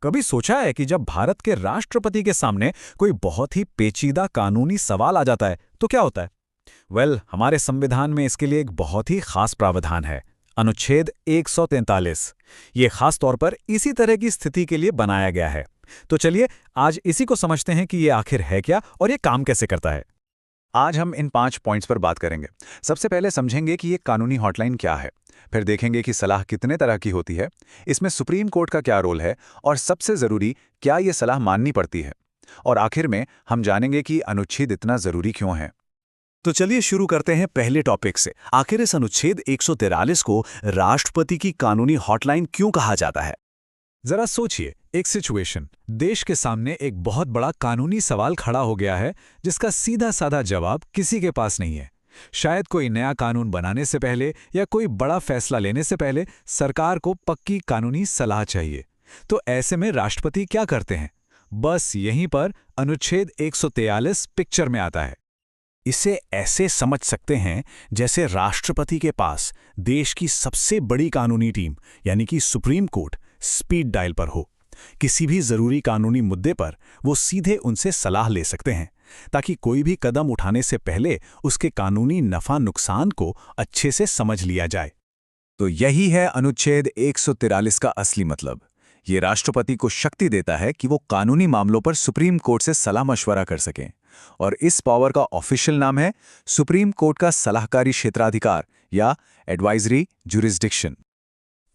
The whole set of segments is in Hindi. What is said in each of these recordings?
कभी सोचा है कि जब भारत के राष्ट्रपति के सामने कोई बहुत ही पेचीदा कानूनी सवाल आ जाता है तो क्या होता है? हमारे संविधान में इसके लिए एक बहुत ही खास प्रावधान है, अनुच्छेद 143। ये खास तौर पर इसी तरह की स्थिति के लिए बनाया गया है। तो चलिए आज इसी को समझते हैं कि ये आखिर है क्या और ये काम कैसे करता है। आज हम इन 5 पॉइंट्स पर बात करेंगे। सबसे पहले समझेंगे कि ये कानूनी हॉटलाइन क्या है। फिर देखेंगे कि सलाह कितने तरह की होती है, इसमें सुप्रीम कोर्ट का क्या रोल है और सबसे ज़रूरी, क्या ये सलाह माननी पड़ती है। और आखिर में हम जानेंगे कि अनुच्छेद इतना ज़रूरी क्यों है। तो चलिए शुरू करते हैं पहले टॉपिक से। आखिर इस अनुच्छेद 143 को राष्ट्रपति की कानूनी हॉटलाइन क्यों कहा जाता है? जरा सोचिए, एक सिचुएशन, देश के सामने एक बहुत बड़ा कानूनी सवाल खड़ा हो गया है जिसका सीधा साधा जवाब किसी के पास नहीं है। शायद कोई नया कानून बनाने से पहले या कोई बड़ा फैसला लेने से पहले सरकार को पक्की कानूनी सलाह चाहिए। तो ऐसे में राष्ट्रपति क्या करते हैं? बस यहीं पर अनुच्छेद 143 पिक्चर में आता है। इसे ऐसे समझ सकते हैं जैसे राष्ट्रपति के पास देश की सबसे बड़ी कानूनी टीम यानी कि सुप्रीम कोर्ट स्पीड डायल पर हो। किसी भी जरूरी कानूनी मुद्दे पर वो सीधे उनसे सलाह ले सकते हैं ताकि कोई भी कदम उठाने से पहले उसके कानूनी नफा नुकसान को अच्छे से समझ लिया जाए। तो यही है अनुच्छेद 143 का असली मतलब। ये राष्ट्रपति को शक्ति देता है कि वो कानूनी मामलों पर सुप्रीम कोर्ट से सलाह मशवरा कर सकें। और इस पावर का ऑफिशियल नाम है सुप्रीम कोर्ट का सलाहकारी क्षेत्राधिकार या एडवाइजरी जुरिस्डिक्शन।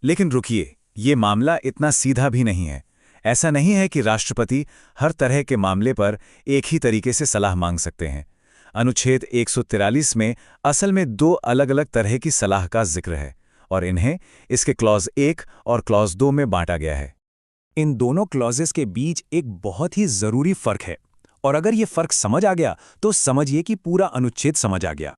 लेकिन रुकिए, ये मामला इतना सीधा भी नहीं है। ऐसा नहीं है कि राष्ट्रपति हर तरह के मामले पर एक ही तरीके से सलाह मांग सकते हैं। अनुच्छेद 143 में असल में 2 अलग-अलग तरह की सलाह का जिक्र है और इन्हें इसके क्लॉज 1 और क्लॉज 2 में बांटा गया है। इन दोनों क्लॉजेस के बीच एक बहुत ही जरूरी फर्क है और अगर ये फर्क समझ आ गया तो समझिए कि पूरा अनुच्छेद समझ आ गया।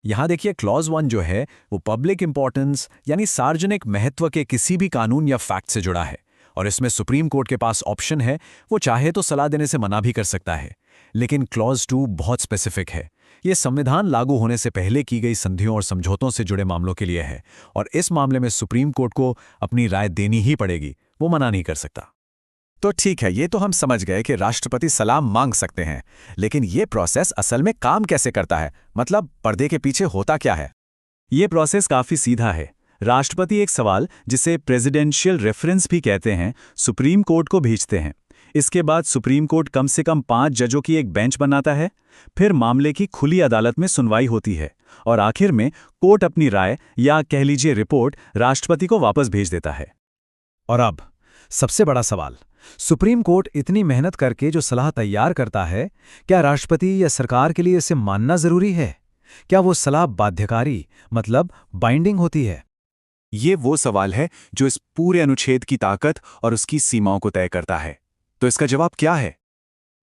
यहां देखिए, क्लॉज 1 जो है वो पब्लिक इंपॉर्टेंस यानी सार्वजनिक महत्व के किसी भी कानून या फैक्ट से जुड़ा है और इसमें सुप्रीम कोर्ट के पास ऑप्शन है, वो चाहे तो सलाह देने से मना भी कर सकता है। लेकिन क्लॉज 2 बहुत स्पेसिफिक है। ये संविधान लागू होने से पहले की गई संधियों और समझौतों से जुड़े मामलों के लिए है और इस मामले में सुप्रीम कोर्ट को अपनी राय देनी ही पड़ेगी, वो मना नहीं कर सकता। तो ठीक है, ये तो हम समझ गए कि राष्ट्रपति सलाह मांग सकते हैं, लेकिन ये प्रोसेस असल में काम कैसे करता है? मतलब पर्दे के पीछे होता क्या है? ये प्रोसेस काफी सीधा है। राष्ट्रपति एक सवाल, जिसे प्रेसिडेंशियल रेफरेंस भी कहते हैं, सुप्रीम कोर्ट को भेजते हैं। इसके बाद सुप्रीम कोर्ट कम से कम 5 जजों की एक बेंच बनाता है। फिर मामले की खुली अदालत में सुनवाई होती है और आखिर में कोर्ट अपनी राय या कह लीजिए रिपोर्ट राष्ट्रपति को वापस भेज देता है। और अब सबसे बड़ा सवाल, सुप्रीम कोर्ट इतनी मेहनत करके जो सलाह तैयार करता है, क्या राष्ट्रपति या सरकार के लिए इसे मानना जरूरी है? क्या वो सलाह बाध्यकारी मतलब बाइंडिंग होती है? ये वो सवाल है जो इस पूरे अनुच्छेद की ताकत और उसकी सीमाओं को तय करता है। तो इसका जवाब क्या है?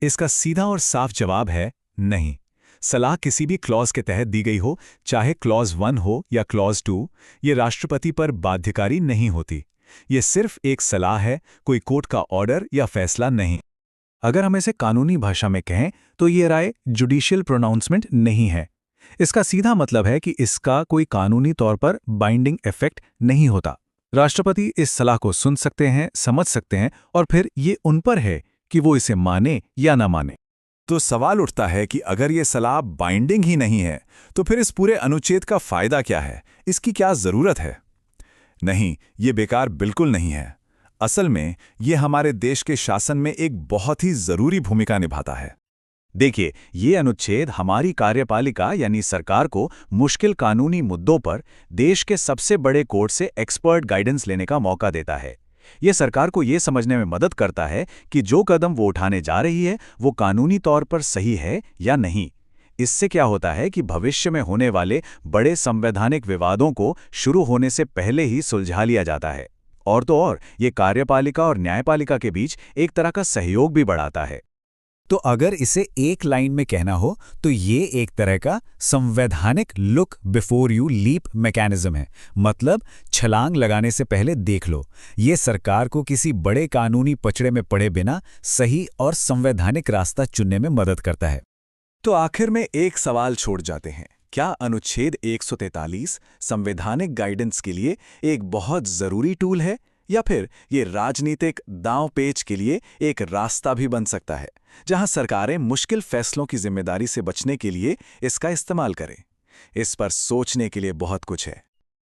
इसका सीधा और साफ जवाब है नहीं। सलाह किसी भी क्लॉज के तहत दी गई हो, चाहे क्लॉज 1 हो या क्लॉज 2, ये राष्ट्रपति पर बाध्यकारी नहीं होती। ये सिर्फ एक सलाह है, कोई कोर्ट का ऑर्डर या फैसला नहीं। अगर हम इसे कानूनी भाषा में कहें तो ये राय जुडिशियल प्रोनाउंसमेंट नहीं है। इसका सीधा मतलब है कि इसका कोई कानूनी तौर पर बाइंडिंग इफेक्ट नहीं होता। राष्ट्रपति इस सलाह को सुन सकते हैं, समझ सकते हैं और फिर ये उन पर है कि वो इसे माने या ना माने। तो सवाल उठता है कि अगर ये सलाह बाइंडिंग ही नहीं है तो फिर इस पूरे अनुच्छेद का फायदा क्या है? इसकी क्या जरूरत है? नहीं, ये बेकार बिल्कुल नहीं है। असल में ये हमारे देश के शासन में एक बहुत ही जरूरी भूमिका निभाता है। देखिए, ये अनुच्छेद हमारी कार्यपालिका यानी सरकार को मुश्किल कानूनी मुद्दों पर देश के सबसे बड़े कोर्ट से एक्सपर्ट गाइडेंस लेने का मौका देता है। ये सरकार को ये समझने में मदद करता है कि जो कदम वो उठाने जा रही है वो कानूनी तौर पर सही है या नहीं। इससे क्या होता है कि भविष्य में होने वाले बड़े संवैधानिक विवादों को शुरू होने से पहले ही सुलझा लिया जाता है। और तो और, ये कार्यपालिका और न्यायपालिका के बीच एक तरह का सहयोग भी बढ़ाता है। तो अगर इसे एक लाइन में कहना हो तो ये एक तरह का संवैधानिक look before you leap mechanism है। मतलब छलांग लगाने से पहले देख लो। ये सरकार को किसी बड़े कानूनी पचड़े में पड़े बिना सही और संवैधानिक रास्ता चुनने में मदद करता है। तो आखिर में एक सवाल छोड़ जाते हैं, क्या अनुच्छेद 143 संवैधानिक गाइडेंस के लिए एक बहुत जरूरी टूल है या फिर ये राजनीतिक दांव पेच के लिए एक रास्ता भी बन सकता है, जहां सरकारें मुश्किल फैसलों की जिम्मेदारी से बचने के लिए इसका इस्तेमाल करें। इस पर सोचने के लिए बहुत कुछ है।